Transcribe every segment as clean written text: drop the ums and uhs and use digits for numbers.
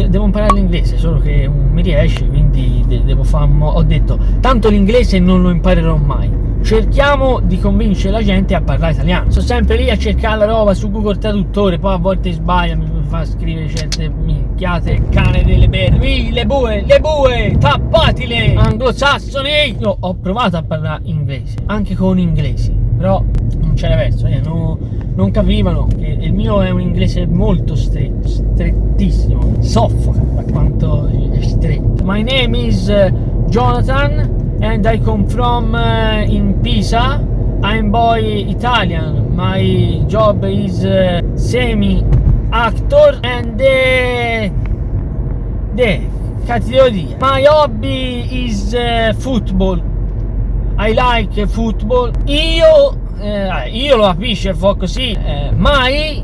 devo imparare l'inglese, solo che non mi riesce, quindi devo fare. Ho detto, tanto l'inglese non lo imparerò mai. Cerchiamo di convincere la gente a parlare italiano. Sto sempre lì a cercare la roba su Google Traduttore, poi a volte sbaglia, mi fa scrivere certe minchiate, cane delle berri, le bue, tappatile, anglosassoni. Io ho provato a parlare inglese, anche con inglesi, però non c'era verso, non capivano che il mio è un inglese molto stretto, strettissimo, soffoca da quanto è stretto. My name is Jonathan and I come from in Pisa. I'm boy Italian. My job is semi actor and categoria. My hobby is football. I like football. Io lo capisce, fa così. I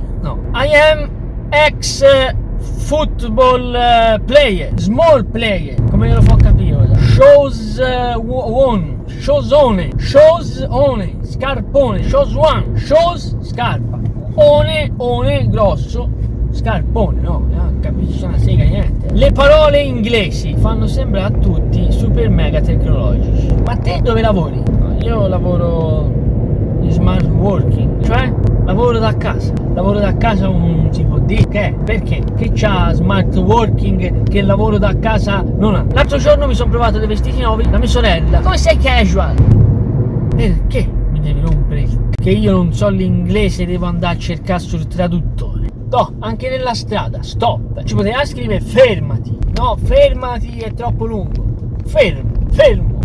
am ex football player, small player, come lo fa capire? Showsone, scarpone, scarpa, one, grosso, scarpone, no? Non capisci una sega niente. Le parole inglesi fanno sembrare a tutti super mega tecnologici. Ma te dove lavori? No, io lavoro in smart working, cioè lavoro da casa un tipo di che? Perché? Che c'ha smart working che il lavoro da casa non ha? L'altro giorno mi sono provato dei vestiti nuovi da mia sorella. Come sei casual? Perché mi devi rompere? Che io non so l'inglese, devo andare a cercare sul traduttore. No, anche nella strada, stop. Ci poteva scrivere fermati. No, fermati è troppo lungo. Fermo.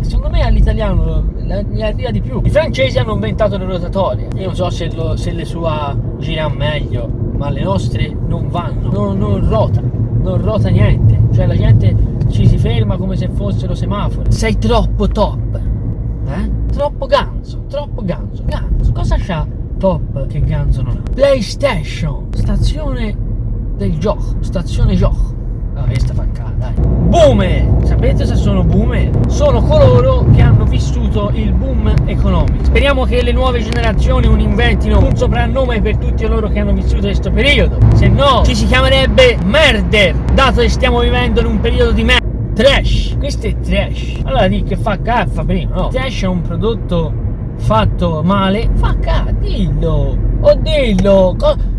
Secondo me all'italiano gli arriva di più. I francesi hanno inventato le rotatorie. Io non so se le sue girano meglio, ma le nostre non vanno. Non rota niente. Cioè la gente ci si ferma come se fossero semafori. Sei troppo top. Troppo ganzo. Cosa c'ha top che ganzo non ha? PlayStation, stazione gioco. Questa fa cara, dai. Boomer! Sapete se sono boomer? Sono coloro che hanno vissuto il boom economico. Speriamo che le nuove generazioni non inventino un soprannome per tutti coloro che hanno vissuto questo periodo. Se no, ci si chiamerebbe merder, dato che stiamo vivendo in un periodo di merda. Trash! Questo è trash. Allora di che fa caffa prima, no? Trash è un prodotto fatto male. Fa caffa, dillo!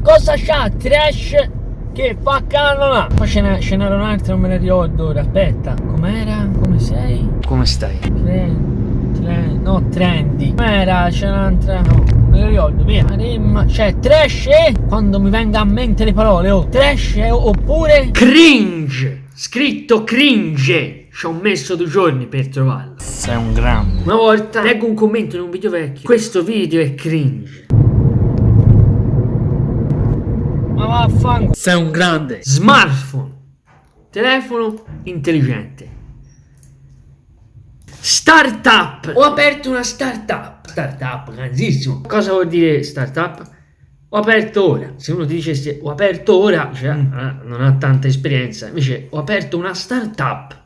Cosa c'ha trash? Che fa canona? Poi ce n'era un'altra, non me la ricordo ora. Aspetta, com'era? Come sei? Come stai? Trendy. Com'era? C'è un'altra. No, non me la ricordo, via. Cioè, trash è quando mi venga a mente le parole. Trash è oppure cringe. Scritto cringe. Ci ho messo 2 giorni per trovarlo. Sei un grande. Una volta leggo un commento in un video vecchio. Questo video è cringe. Ma vaffanculo. Sei un grande. Smartphone. Telefono intelligente. Startup. Ho aperto una startup. Grandissimo. Cosa vuol dire startup? Ho aperto ora. Se uno ti dicesse ho aperto ora, cioè, non ha tanta esperienza. Invece ho aperto una startup.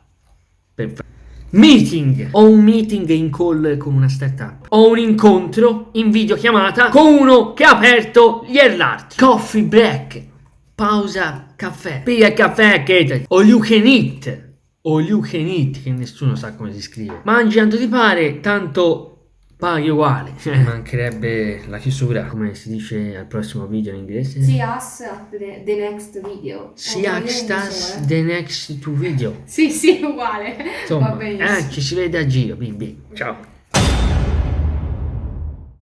Meeting. Ho un meeting in call con una startup. Ho un incontro in videochiamata con uno che ha aperto gli Erlart. Coffee break. Pausa caffè. Pia caffè che all you can eat, che nessuno sa come si scrive. Mangi quanto ti pare, tanto paghi uguale. Mancherebbe la chiusura, come si dice al prossimo video in inglese. See us at the next video. See us the next video. Sì, uguale. Insomma, va benissimo. ci si vede a giro. Ciao.